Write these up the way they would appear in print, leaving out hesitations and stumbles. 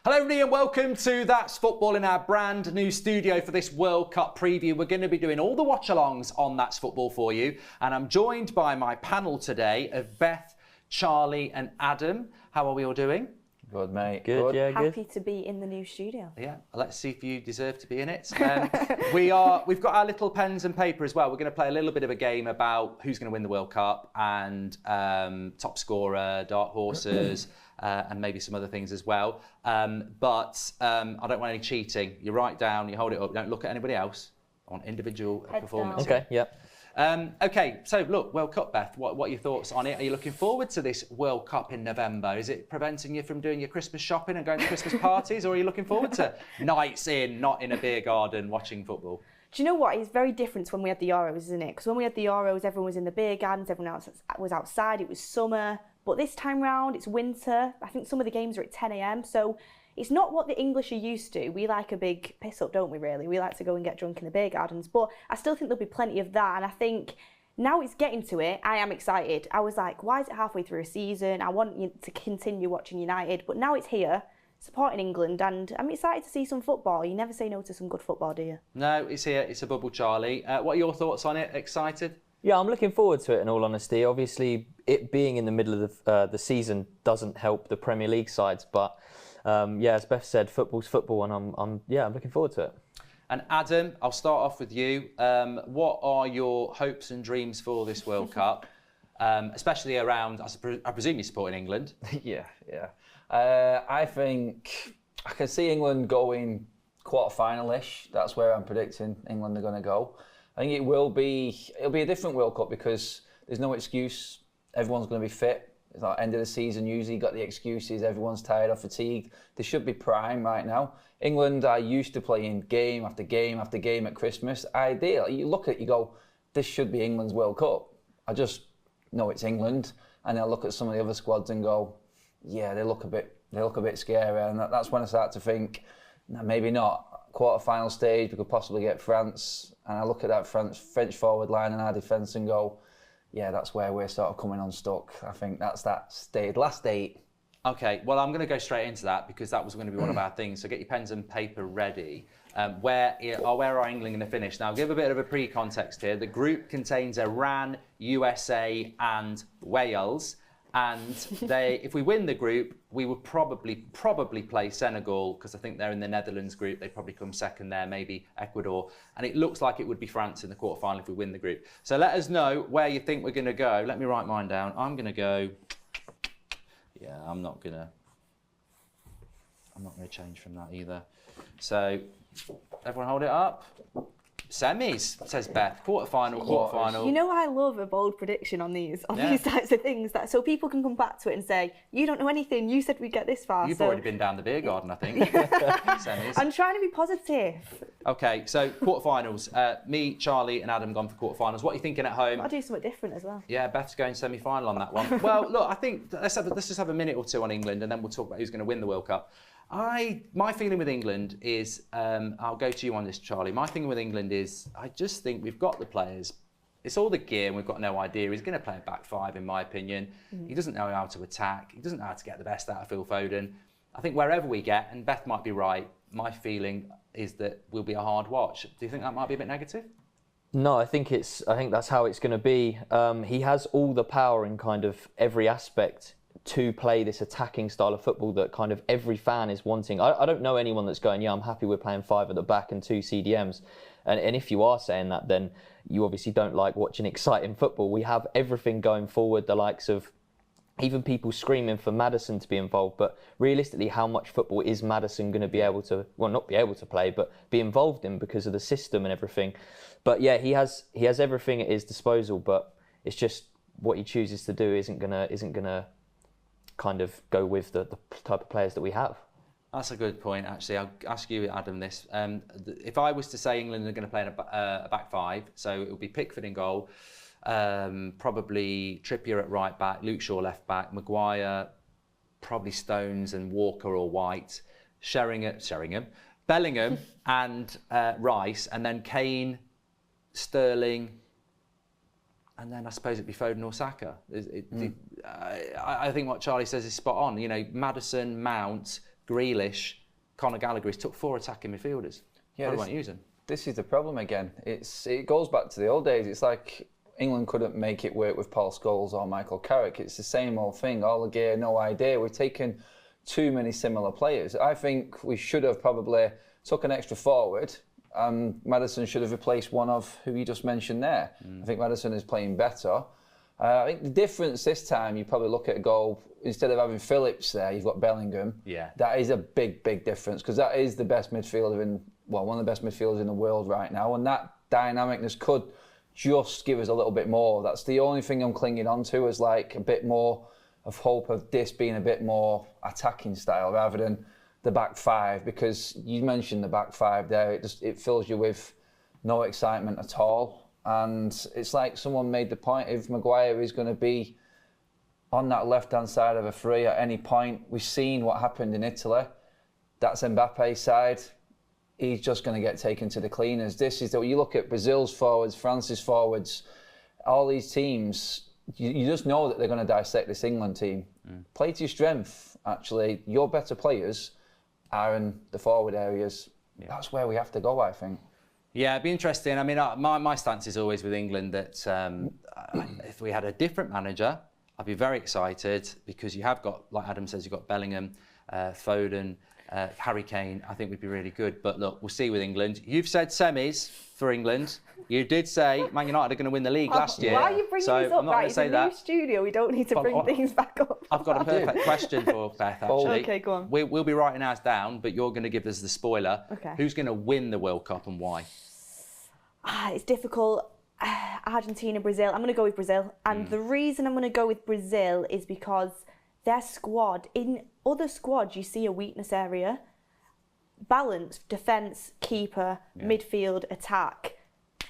Hello everybody and welcome to That's Football in our brand new studio for this World Cup preview. We're going to be doing all the watch-alongs on That's Football for you. And I'm joined by my panel today of Beth, Charlie and Adam. How are we all doing? Good, mate. Good, yeah, good. Happy to be in the new studio. Yeah, let's see if you deserve to be in it. We've got our little pens and paper as well. We're going to play a little bit of a game about who's going to win the World Cup and top scorer, dark horses, and maybe some other things as well. But I don't want any cheating. You write down, you hold it up, you don't look at anybody else. I want individual performance. Okay, yeah. Okay, so look, World Cup, Beth, what are your thoughts on it? Are you looking forward to this World Cup in November? Is it preventing you from doing your Christmas shopping and going to Christmas parties, or are you looking forward to nights in, not in a beer garden, watching football? Do you know what? It's very different to when we had the Euros, isn't it? Because when we had the Euros, everyone was in the beer gardens, everyone else was outside, it was summer. But this time round, it's winter. I think some of the games are at 10 a.m. So it's not what the English are used to. We like a big piss up, don't we, really? We like to go and get drunk in the beer gardens. But I still think there'll be plenty of that. And I think now it's getting to it, I am excited. I was like, why is it halfway through a season? I want you to continue watching United. But now it's here, supporting England. And I'm excited to see some football. You never say no to some good football, do you? No, it's here. It's a bubble, Charlie. What are your thoughts on it? Excited? Yeah, I'm looking forward to it, in all honesty. Obviously, it being in the middle of the season doesn't help the Premier League sides. But yeah, as Beth said, football's football, and I'm looking forward to it. And Adam, I'll start off with you. What are your hopes and dreams for this World Cup, especially around? I presume you're supporting England. Yeah. I think I can see England going quarter-final-ish. That's where I'm predicting England are going to go. I think it'll be a different World Cup because there's no excuse. Everyone's going to be fit. It's like end of the season, usually got the excuses. Everyone's tired or fatigued. They should be prime right now. England are used to playing game after game after game at Christmas. Ideal. You look at it, you go, this should be England's World Cup. I just know it's England, and I look at some of the other squads and go, yeah, they look a bit scary, and that's when I start to think, no, maybe not. Quarter-final stage, we could possibly get France, and I look at that French forward line and our defence and go, yeah, that's where we're sort of coming unstuck. I think that's that stage, last 8. Okay, well, I'm going to go straight into that because that was going to be one of our things. So get your pens and paper ready. Where are England going to finish? Now, I'll give a bit of a pre-context here. The group contains Iran, USA and Wales. And if we win the group, we would probably play Senegal because I think they're in the Netherlands group. They'd probably come second there, maybe Ecuador. And it looks like it would be France in the quarterfinal if we win the group. So let us know where you think we're going to go. Let me write mine down. I'm going to go. Yeah, I'm not going to change from that either. So everyone hold it up. Semis, says Beth. Quarterfinal. You know, I love a bold prediction on these types of things, so people can come back to it and say, you don't know anything, you said we'd get this far. You've already been down the beer garden, I think. Semis. I'm trying to be positive. Okay, so quarterfinals. Me, Charlie and Adam gone for quarterfinals. What are you thinking at home? I'll do something different as well. Yeah, Beth's going semi-final on that one. Well, look, I think let's just have a minute or two on England and then we'll talk about who's going to win the World Cup. My feeling with England is, I'll go to you on this, Charlie. My thing with England is, I just think we've got the players. It's all the gear and we've got no idea. He's going to play a back 5, in my opinion. He doesn't know how to attack. He doesn't know how to get the best out of Phil Foden. I think wherever we get, and Beth might be right, my feeling is that we'll be a hard watch. Do you think that might be a bit negative? No, I think that's how it's going to be. He has all the power in kind of every aspect to play this attacking style of football that kind of every fan is wanting. I don't know anyone that's going, yeah, I'm happy we're playing 5 at the back and 2 CDMs. And if you are saying that, then you obviously don't like watching exciting football. We have everything going forward, the likes of even people screaming for Maddison to be involved. But realistically, how much football is Maddison going to be able to, well, not be able to play, but be involved in because of the system and everything. But yeah, he has everything at his disposal, but it's just what he chooses to do isn't gonna kind of go with the type of players that we have. That's a good point, actually. I'll ask you, Adam, this. If I was to say England are going to play in a back 5, so it would be Pickford in goal, probably Trippier at right back, Luke Shaw left back, Maguire, probably Stones and Walker or White, Sheringham, Bellingham and Rice, and then Kane, Sterling, and then I suppose it'd be Foden or Saka. I think what Charlie says is spot on. You know, Maddison, Mount, Grealish, Conor Gallagher. He's took 4 attacking midfielders. Yeah, Probably won't use them. This is the problem again. It goes back to the old days. It's like England couldn't make it work with Paul Scholes or Michael Carrick. It's the same old thing. All the gear, no idea. We've taken too many similar players. I think we should have probably took an extra forward, and Maddison should have replaced one of who you just mentioned there. I think Maddison is playing better. I think the difference this time, you probably look at a goal, instead of having Phillips there, you've got Bellingham. Yeah. That is a big, big difference, because that is the best midfielder one of the best midfielders in the world right now, and that dynamicness could just give us a little bit more. That's the only thing I'm clinging on to, is like a bit more of hope of this being a bit more attacking style rather than the back five, because you mentioned the back five there, it fills you with no excitement at all. And it's like someone made the point, if Maguire is going to be on that left-hand side of a free at any point, we've seen what happened in Italy. That's Mbappe's side. He's just going to get taken to the cleaners. You look at Brazil's forwards, France's forwards, all these teams, you just know that they're going to dissect this England team. Play to your strength, actually. Your better players are in the forward areas. Yeah. That's where we have to go, I think. Yeah, it'd be interesting. I mean, my stance is always with England that if we had a different manager, I'd be very excited, because you have got, like Adam says, you've got Bellingham, Foden, Harry Kane. I think we'd be really good. But look, we'll see with England. You've said semis for England. You did say Man United are going to win the league last year. Why are you bringing this up? I'm not Right, it's a new studio. We don't need to bring things back up. I've got a perfect question for Beth, actually. Okay, go on. We'll be writing ours down, but you're going to give us the spoiler. Okay. Who's going to win the World Cup and why? It's difficult. Argentina, Brazil. I'm going to go with Brazil. And the reason I'm going to go with Brazil is because their squad, in other squads, you see a weakness area. Balance, defence, keeper, midfield, attack.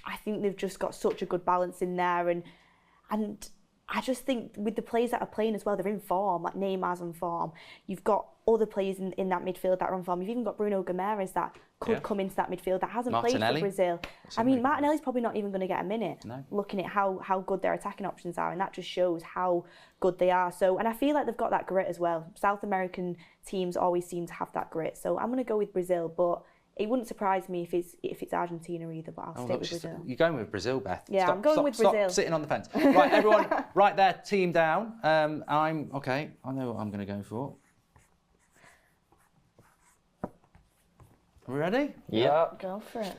I think they've just got such a good balance in there. And I just think with the players that are playing as well, they're in form, like Neymar's on form. You've got other players in that midfield that are on form. You've even got Bruno Guimaraes that could come into that midfield that hasn't played for Brazil. I mean, Martinelli's probably not even going to get a minute, looking at how good their attacking options are, and that just shows how good they are. So, and I feel like they've got that grit as well. South American teams always seem to have that grit. So I'm going to go with Brazil, but it wouldn't surprise me if it's Argentina either, but I'll stick with Brazil. You're going with Brazil, Beth. Yeah, I'm going with Brazil. Stop sitting on the fence. Right, everyone, write their team down. I'm okay. I know what I'm going to go for. Are we ready? Yeah. Go for it.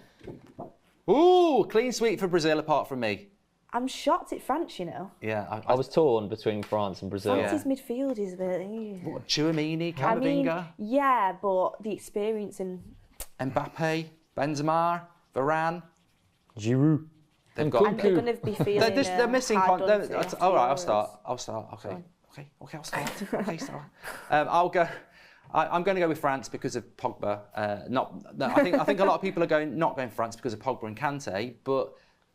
Ooh, clean sweep for Brazil apart from me. I'm shocked at France, you know. Yeah. I was torn between France and Brazil. France's midfield is a bit... What, Tchouaméni, Camavinga? Yeah, but the experience and... Mbappe, Benzema, Varane. Giroud. They've got... And they're going to be feeling they're missing... hard all done right, to I'll start. Okay. Okay, I'll start. Okay, start. I'll go... I'm going to go with France because of Pogba. I think a lot of people are not going France because of Pogba and Kante, but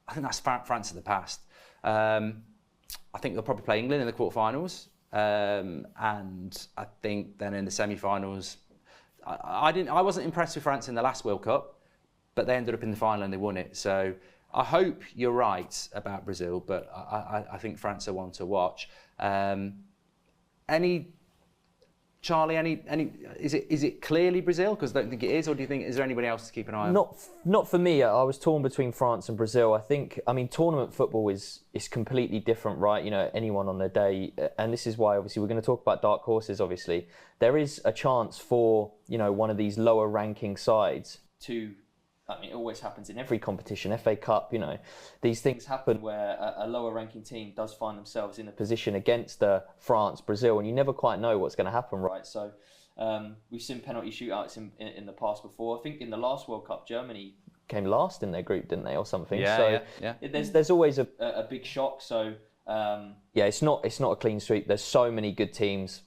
I think that's France of the past. I think they'll probably play England in the quarterfinals, and I think then in the semi-finals, I wasn't impressed with France in the last World Cup, but they ended up in the final and they won it. So I hope you're right about Brazil, but I think France are one to watch. Charlie, is it clearly Brazil? Because I don't think it is, or do you think is there anybody else to keep an eye on? Not for me. I was torn between France and Brazil. I mean, tournament football is completely different, right? You know, anyone on their day, and this is why obviously we're going to talk about dark horses. Obviously, there is a chance for one of these lower ranking sides to. I mean, it always happens in every competition, FA Cup, these things happen where a lower ranking team does find themselves in a position against France, Brazil, and you never quite know what's going to happen, right? So we've seen penalty shootouts in the past before. I think in the last World Cup, Germany came last in their group, didn't they, or something? Yeah. There's always a big shock. So it's not a clean sweep. There's so many good teams.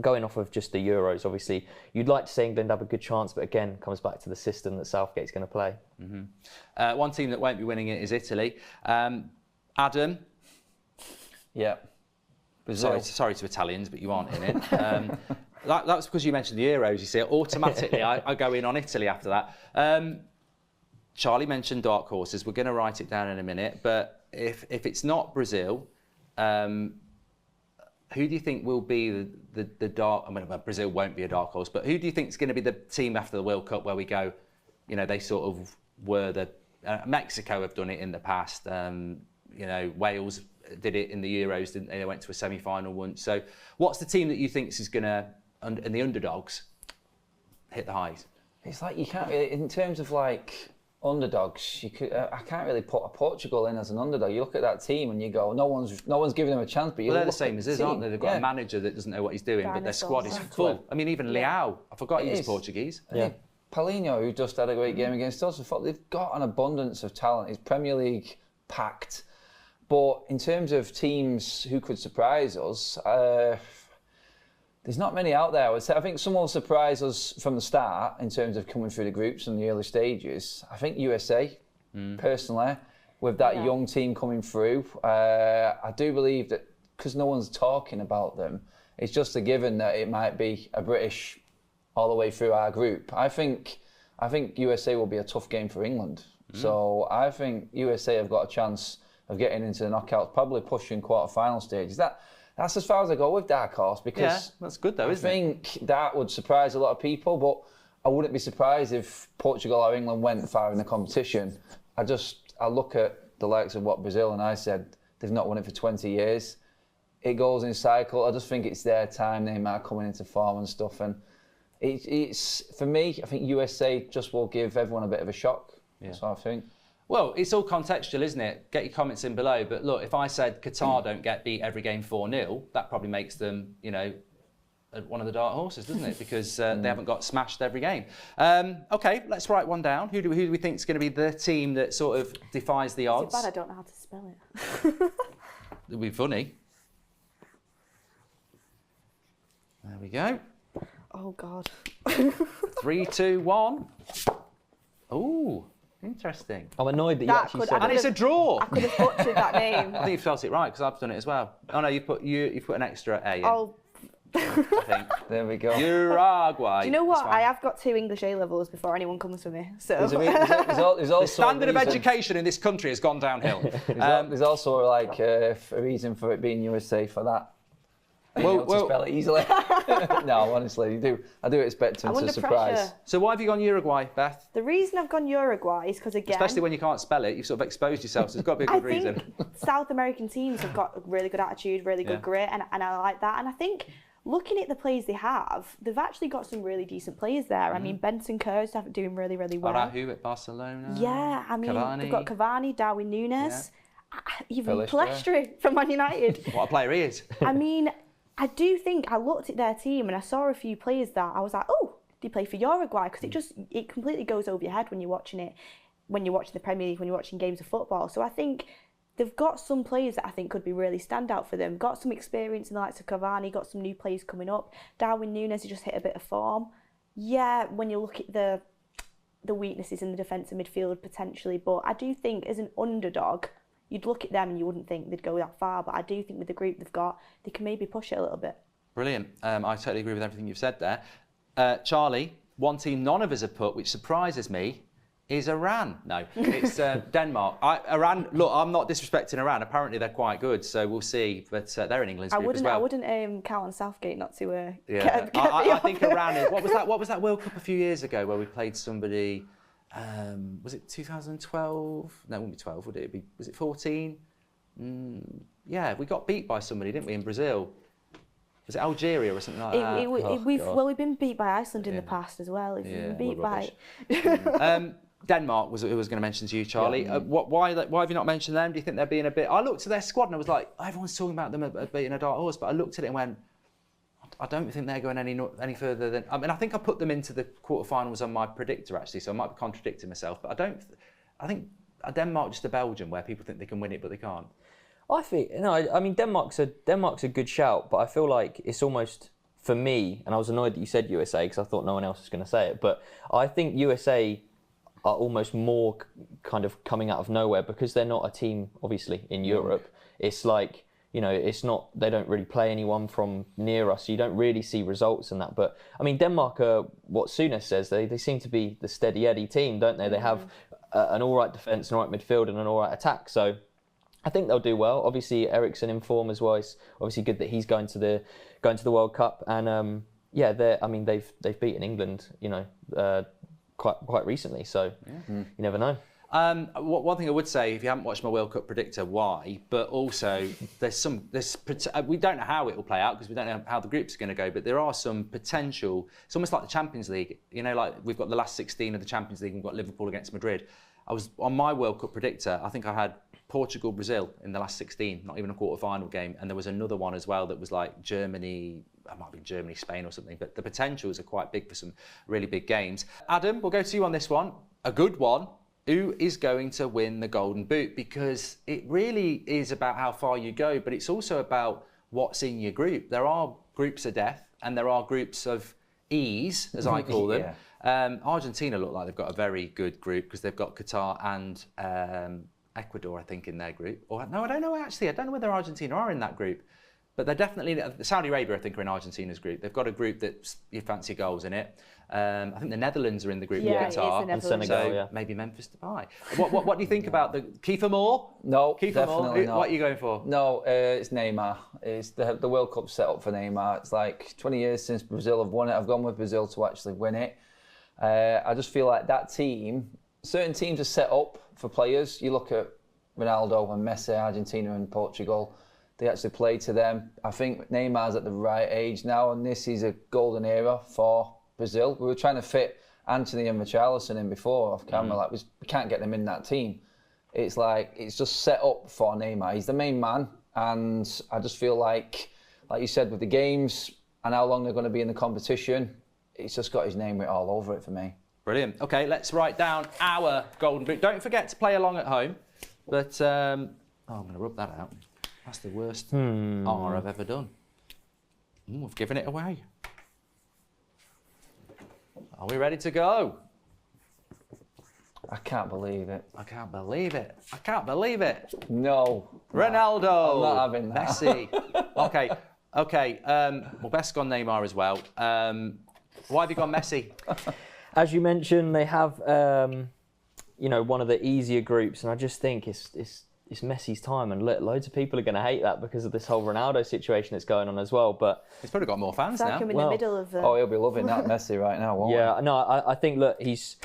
Going off of just the Euros, obviously, you'd like to see England have a good chance, but again, comes back to the system that Southgate's going to play. Mm-hmm. One team that won't be winning it is Italy. Adam? Yeah. Brazil. Sorry to Italians, but you aren't in it. That's because you mentioned the Euros, you see. Automatically, I go in on Italy after that. Charlie mentioned dark horses. We're going to write it down in a minute, but if it's not Brazil... who do you think will be the dark? I mean, Brazil won't be a dark horse, but who do you think is going to be the team after the World Cup where we go? They sort of were the Mexico have done it in the past. Wales did it in the Euros, didn't they? They went to a semi-final once. So, what's the team that you think is going to, and the underdogs, hit the highs? It's like you can't really, in terms of like underdogs, I can't really put a Portugal in as an underdog. You look at that team and you go, no one's giving them a chance. But they're the same as us, aren't they? They've got a manager that doesn't know what he's doing, but their squad is full. I mean, even Leao, I forgot he was Portuguese. Yeah. Paulinho, who just had a great game against us, they've got an abundance of talent. It's Premier League packed. But in terms of teams who could surprise us, there's not many out there. I think someone will surprise us from the start in terms of coming through the groups and the early stages. I think USA, personally, with that young team coming through. I do believe that because no one's talking about them, it's just a given that it might be a British all the way through our group. I think USA will be a tough game for England. So I think USA have got a chance of getting into the knockouts, probably pushing quarter-final stages. That's as far as I go with dark horse, because that's good though, isn't it? I think that would surprise a lot of people, but I wouldn't be surprised if Portugal or England went far in the competition. I look at the likes of what Brazil and I said, they've not won it for 20 years. It goes in cycle. I just think it's their time. Neymar coming into form and stuff, and it's for me, I think USA just will give everyone a bit of a shock. Yeah. That's what I think. Well, it's all contextual, isn't it? Get your comments in below. But look, if I said Qatar don't get beat every game 4-0, that probably makes them, one of the dark horses, doesn't it? Because they haven't got smashed every game. Okay, let's write one down. Who do we think is going to be the team that sort of defies the odds? It's too bad I don't know how to spell it. It'll be funny. There we go. Oh, God. 3, 2, 1. Ooh. Interesting. I'm annoyed that you actually said it. And it's a draw. I could have butchered that name. I think you spelled it right because I've done it as well. Oh no, you put an extra A in. Oh. I think. There we go. Uruguay. Do you know what? I have got 2 English A levels before anyone comes for me. So there's also the standard of education in this country has gone downhill. There's also like a reason for it being USA for that. To spell it easily. No, honestly, I do expect him to surprise. Pressure. So why have you gone Uruguay, Beth? The reason I've gone Uruguay is because, again, especially when you can't spell it, you've sort of exposed yourself. So there's got to be a good reason. I think South American teams have got a really good attitude, really good grit, and I like that. And I think looking at the players they have, they've actually got some really decent players there. I mean, Benson Kerr's doing really, really well. Araujo at Barcelona. Yeah, I mean, they've got Cavani, Darwin Núñez, even Pellistri from Man United. What a player he is. I mean, I do think I looked at their team and I saw a few players that I was like, oh, they play for Uruguay, because it completely goes over your head when you're watching it, when you're watching the Premier League, when you're watching games of football. So I think they've got some players that I think could be really standout for them. Got some experience in the likes of Cavani, got some new players coming up. Darwin Núñez has just hit a bit of form. Yeah, when you look at the weaknesses in the defensive midfield potentially, but I do think as an underdog, you'd look at them and you wouldn't think they'd go that far, but I do think with the group they've got, they can maybe push it a little bit. Brilliant. I totally agree with everything you've said there. Charlie, one team none of us have put, which surprises me, is Iran. No, it's Denmark. Iran, look, I'm not disrespecting Iran. Apparently they're quite good, so we'll see. But they're in England's group as well. I wouldn't count on Southgate not to get I think Iran is... What was that World Cup a few years ago where we played somebody... was it 2012? No, it wouldn't be 12, would it? Was it 14? Yeah, we got beat by somebody, didn't we, in Brazil? Was it Algeria or something like that? We've been beat by Iceland in the past as well. We've been beat by... Denmark was what I was going to mention to you, Charlie. Why have you not mentioned them? Do you think they're being a bit... I looked at their squad and I was like, everyone's talking about them being a dark horse, but I looked at it and went, I don't think they're going any further than... I mean, I think I put them into the quarterfinals on my predictor, actually, so I might be contradicting myself, but I think Denmark just a Belgium where people think they can win it, but they can't. I mean, Denmark's a good shout, but I feel like it's almost, for me, and I was annoyed that you said USA because I thought no one else was going to say it, but I think USA are almost more kind of coming out of nowhere because they're not a team, obviously, in Europe. It's like... it's not, they don't really play anyone from near us, so you don't really see results in that. But, I mean, Denmark are, what Souness says, they seem to be the steady Eddie team, don't they? They have an all right defence, an all right midfield and an all right attack. So I think they'll do well. Obviously, Eriksen in form as well. It's obviously good that he's going to the World Cup. And they've beaten England, quite recently. So you never know. One thing I would say, if you haven't watched my World Cup predictor, why? But also, we don't know how it will play out because we don't know how the groups are going to go. But there are some potential. It's almost like the Champions League. Like we've got the last 16 of the Champions League. And we've got Liverpool against Madrid. I was on my World Cup predictor. I think I had Portugal, Brazil in the last 16, not even a quarter-final game. And there was another one as well that was like Germany. It might be Germany, Spain or something. But the potentials are quite big for some really big games. Adam, we'll go to you on this one. A good one. Who is going to win the Golden Boot? Because it really is about how far you go, but it's also about what's in your group. There are groups of death and there are groups of ease, as I call them. Argentina look like they've got a very good group because they've got Qatar and Ecuador, I think, in their group. Or no, I don't know actually. I don't know whether Argentina are in that group. But they're definitely, Saudi Arabia, I think, are in Argentina's group. They've got a group that you fancy goals in it. I think the Netherlands are in the group with Qatar. And Senegal, so maybe Memphis Depay. What do you think about the Kiefer Moore? No, Kiefer definitely Moore? not. What are you going for? No, it's Neymar. It's the World Cup set up for Neymar. It's like 20 years since Brazil have won it. I've gone with Brazil to actually win it. I just feel like that team, certain teams are set up for players. You look at Ronaldo and Messi, Argentina and Portugal. They actually play to them. I think Neymar's at the right age now, and this is a golden era for Brazil. We were trying to fit Anthony and Richarlison in before off camera. Like we can't get them in that team. It's like it's just set up for Neymar. He's the main man, and I just feel like you said, with the games and how long they're going to be in the competition, it's just got his name written all over it for me. Brilliant. Okay, let's write down our Golden Boot. Don't forget to play along at home. But I'm going to rub that out. That's the worst R I've ever done. We've given it away. Are we ready to go? I can't believe it. I can't believe it. I can't believe it. No. Ronaldo. I'm not having that. Messi. Okay. Well, Beth's gone Neymar as well. Why have you gone Messi? As you mentioned, they have one of the easier groups, and I just think it's Messi's time, and loads of people are going to hate that because of this whole Ronaldo situation that's going on as well. But he's probably got more fans now. In the middle of the... Oh, he'll be loving that Messi right now, won't he? Yeah, no, I think, look, he's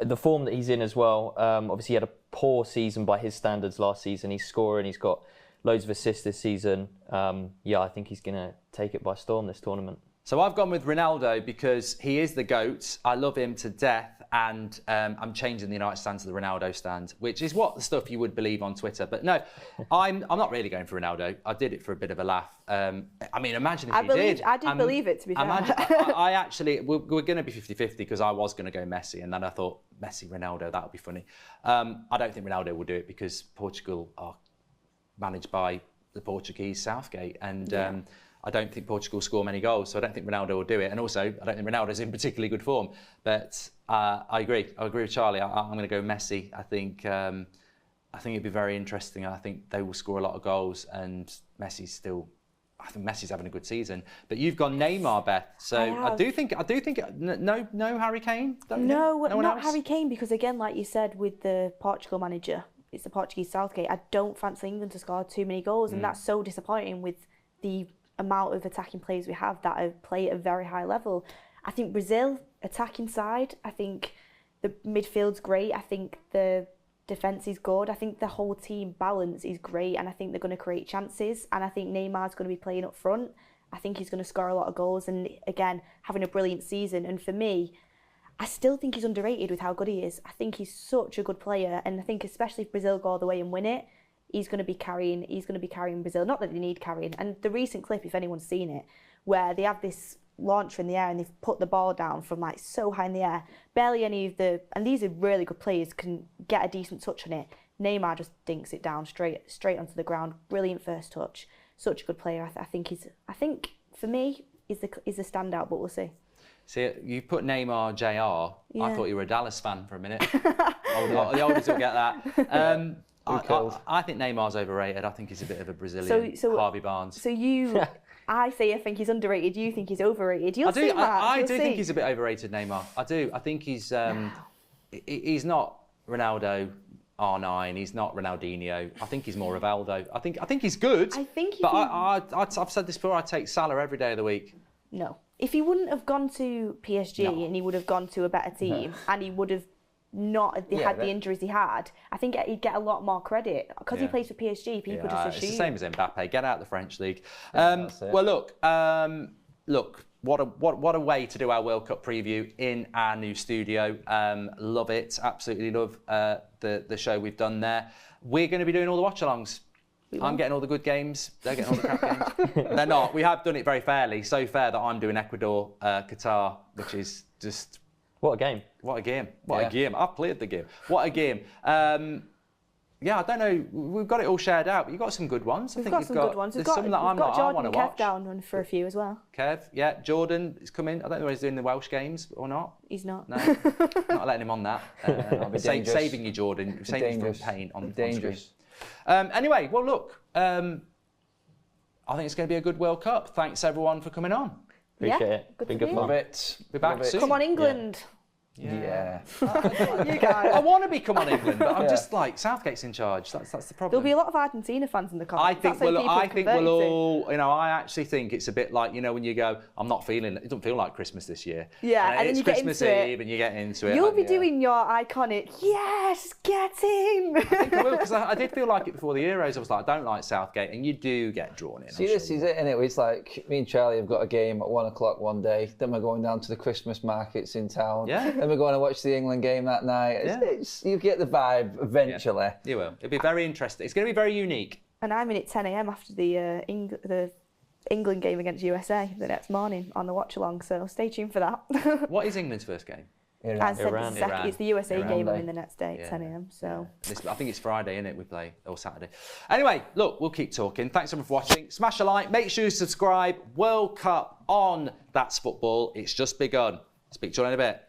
the form that he's in as well. Obviously, he had a poor season by his standards last season. He's scoring, he's got loads of assists this season. I think he's going to take it by storm this tournament. So I've gone with Ronaldo because he is the GOAT. I love him to death. And I'm changing the United stand to the Ronaldo stand, which is what the stuff you would believe on Twitter. But no, I'm not really going for Ronaldo. I did it for a bit of a laugh. Imagine if he did. I did believe it, to be fair. I actually, we're going to be 50-50 because I was going to go Messi. And then I thought, Messi, Ronaldo, that would be funny. I don't think Ronaldo will do it because Portugal are managed by the Portuguese Southgate. And I don't think Portugal score many goals, so I don't think Ronaldo will do it. And also, I don't think Ronaldo's in particularly good form. But I agree. I agree with Charlie. I'm going to go Messi. I think it'd be very interesting. I think they will score a lot of goals, and I think Messi's having a good season. But you've gone Neymar, Beth. So I do think no Harry Kane. No one else? Harry Kane, because again, like you said, with the Portugal manager, it's the Portuguese Southgate. I don't fancy England to score too many goals, and that's so disappointing with the amount of attacking players we have that play at a very high level. I think Brazil, attacking side, I think the midfield's great. I think the defence is good. I think the whole team balance is great, and I think they're going to create chances. And I think Neymar's going to be playing up front. I think he's going to score a lot of goals, and again, having a brilliant season. And for me, I still think he's underrated with how good he is. I think he's such a good player, and I think especially if Brazil go all the way and win it, he's going to be carrying Brazil. Not that they need carrying. And the recent clip, if anyone's seen it, where they have this launcher in the air and they've put the ball down from like so high in the air, barely any of the, and these are really good players, can get a decent touch on it. Neymar just dinks it down straight onto the ground. Brilliant first touch. Such a good player. I think for me is the standout, but we'll see. See, you put Neymar JR. Yeah. I thought you were a Dallas fan for a minute. The oldies will get that. I think Neymar's overrated. I think he's a bit of a Brazilian Harvey Barnes. So I think he's underrated. You think he's overrated. You'll see, Matt. I do think he's a bit overrated, Neymar. I do. I think he's not Ronaldo R9. He's not Ronaldinho. I think he's more Rivaldo. I think he's good. I think if But he- I've said this before. I'd take Salah every day of the week. No. If he wouldn't have gone to PSG and he would have gone to a better team and he would have not had the injuries he had, I think he'd get a lot more credit. Because he plays for PSG, people just assume. It's the same as Mbappe. Get out the French league. That's it. Well, look. What a way to do our World Cup preview in our new studio. Love it. Absolutely love the show we've done there. We're going to be doing all the watch-alongs. I'm getting all the good games. They're getting all the crap games. They're not. We have done it very fairly. So fair that I'm doing Ecuador, Qatar, which is just... What a game. What a game. What a game. I've played the game. What a game. Yeah, I don't know. We've got it all shared out, but you've got some good ones. We've got some good ones. We've There's some that I'm got like, I Jordan want and to Kev watch. down for a few as well. Kev, yeah. Jordan is coming. I don't know whether he's doing the Welsh games or not. He's not. No, not letting him on that. Saving you, Jordan. Saving you from pain on Dangerous. screen. Anyway, well, look. I think it's going to be a good World Cup. Thanks, everyone, for coming on. Appreciate it. Good Been to good be fun. Love it. Be back Love it. soon. Come on, England. Yeah. You guys. I want to be come on England, but I'm just like Southgate's in charge. That's the problem. There'll be a lot of Argentina fans in the comments. I think we'll all. I actually think it's a bit like when you go, I'm not feeling it. It doesn't feel like Christmas this year. Yeah, and then it's you get Christmas into it. Eve, and you get into it. You'll be doing your iconic, yes, get in. I think I will, because I did feel like it before the Euros. I was like, I don't like Southgate, and you do get drawn in. See, this is it, innit? It's like me and Charlie have got a game at 1 o'clock one day. Then we're going down to the Christmas markets in town. Yeah. Then we're going to watch the England game that night. You get the vibe eventually. Yeah, you will. It'll be very interesting. It's going to be very unique. And I'm in at 10 a.m. after the England game against USA the next morning on the watch along. So stay tuned for that. What is England's first game? I said Iran. it's the USA Iran game. day. I'm in the next day at 10 a.m. So I think it's Friday, innit? We play, or Saturday. Anyway, look, we'll keep talking. Thanks everyone for watching. Smash a like. Make sure you subscribe. World Cup on That's Football. It's just begun. Speak to you in a bit.